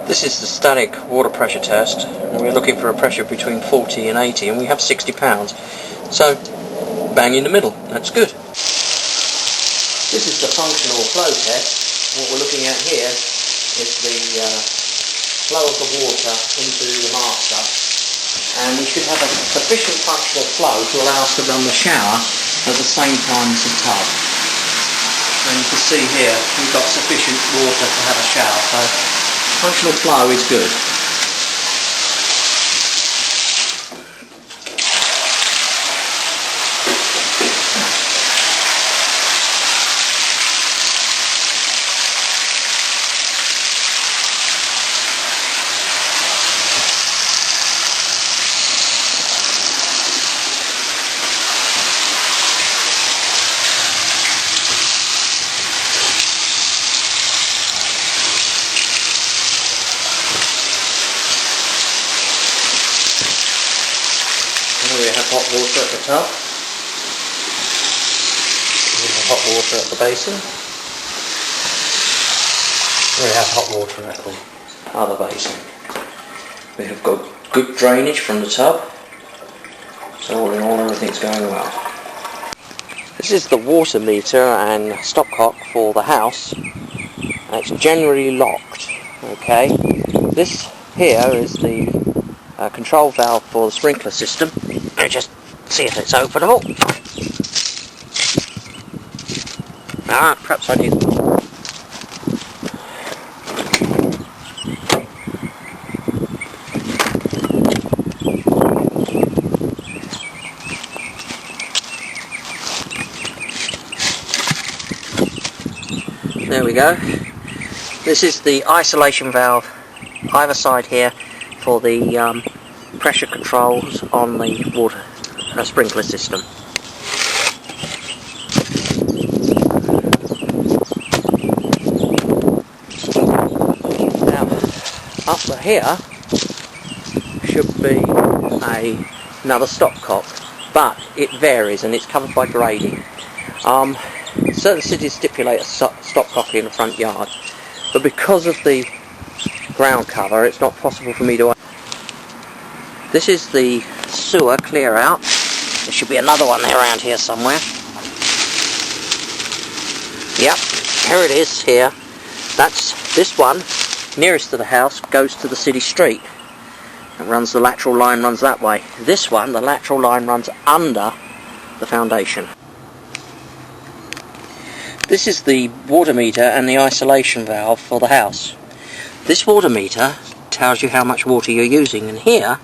This is the static water pressure test, and we're looking for a pressure between 40 and 80, and we have 60 pounds. So, bang in the middle. That's good. This is the functional flow test. What we're looking at here is the flow of the water into the master, and we should have a sufficient functional flow to allow us to run the shower at the same time as the tub. And you can see here we've got sufficient water to have a shower, so functional flow is good. We have hot water at the tub. We have hot water at the basin. We have hot water at the other basin. We have got good drainage from the tub. So all in all, everything's going well. This is the water meter and stopcock for the house. It's generally locked. Okay. This here is the control valve for the sprinkler system. Let me just see if it's openable. Perhaps I need. There we go. This is the isolation valve either side here for the pressure controls on the water sprinkler system. Now, up here should be another stopcock, but it varies and it's covered by grading. Certain cities stipulate a stopcock in the front yard, but because of the ground cover, it's not possible for me to. This is the sewer clear out. There should be another one there around here somewhere. Yep, here it is here. That's this one, nearest to the house, goes to the city street. It runs, the lateral line runs that way. This one, the lateral line runs under the foundation. This is the water meter and the isolation valve for the house. This water meter tells you how much water you're using, and here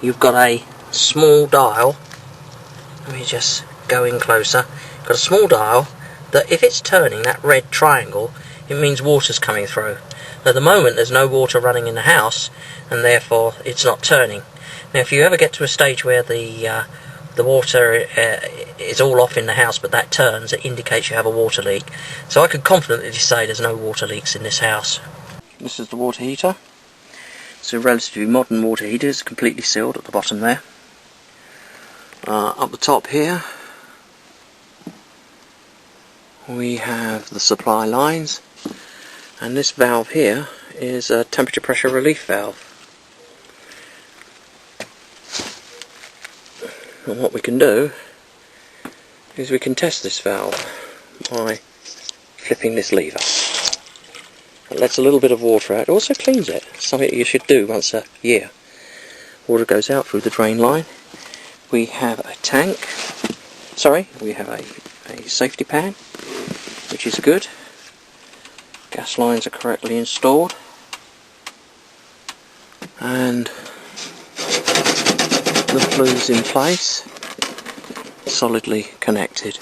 you've got a small dial. Let me just go in closer. Got a small dial that if it's turning that red triangle, it means water's coming through. At the moment there's no water running in the house, and therefore it's not turning. Now if you ever get to a stage where the water is all off in the house but that turns, it indicates you have a water leak. So I can confidently say there's no water leaks in this house. This is the water heater. It's a relatively modern water heater. It's completely sealed at the bottom there. Up the top here we have the supply lines, and this valve here is a temperature pressure relief valve. And what we can do is we can test this valve by flipping this lever. It lets a little bit of water out. It also cleans it. Something you should do once a year. Water goes out through the drain line. We have a tank. We have a safety pan, which is good. Gas lines are correctly installed. And the flue's in place, solidly connected.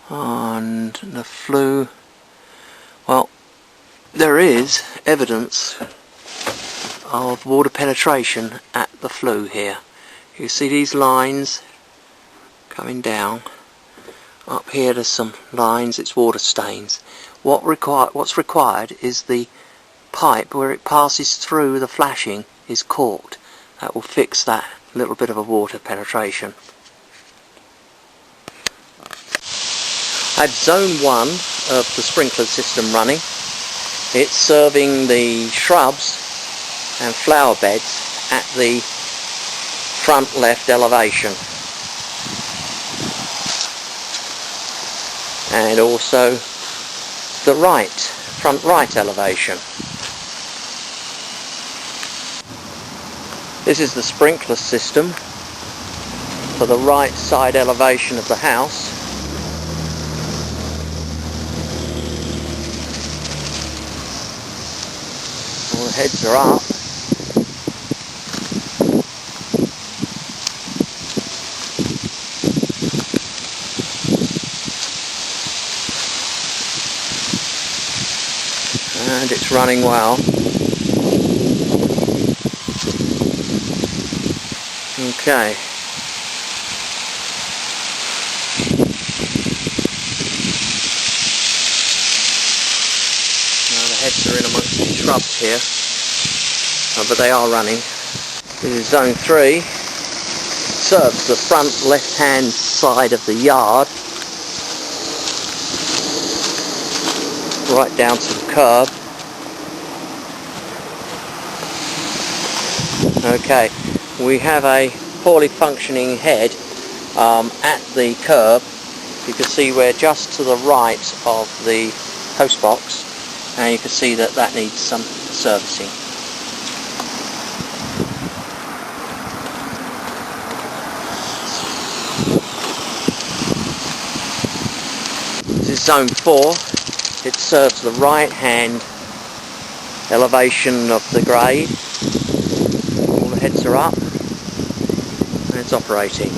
And the flue, well, there is evidence of water penetration at the flue here. You see these lines coming down. Up here there's some lines, it's water stains. What's required is the pipe where it passes through the flashing is corked. That will fix that little bit of a water penetration. I had zone 1 of the sprinkler system running. It's serving the shrubs and flower beds at the front left elevation, and also the front right elevation. This is the sprinkler system for the right side elevation of the house. All the heads are up. And it's running well. Okay. Now the heads are in amongst the shrubs here, but they are running. This is zone 3. It serves the front left-hand side of the yard, right down to the curb. Okay, we have a poorly functioning head at the curb. You can see we're just to the right of the post box, and you can see that that needs some servicing. This is zone 4. It serves the right hand elevation of the grade. All the heads are up and it's operating.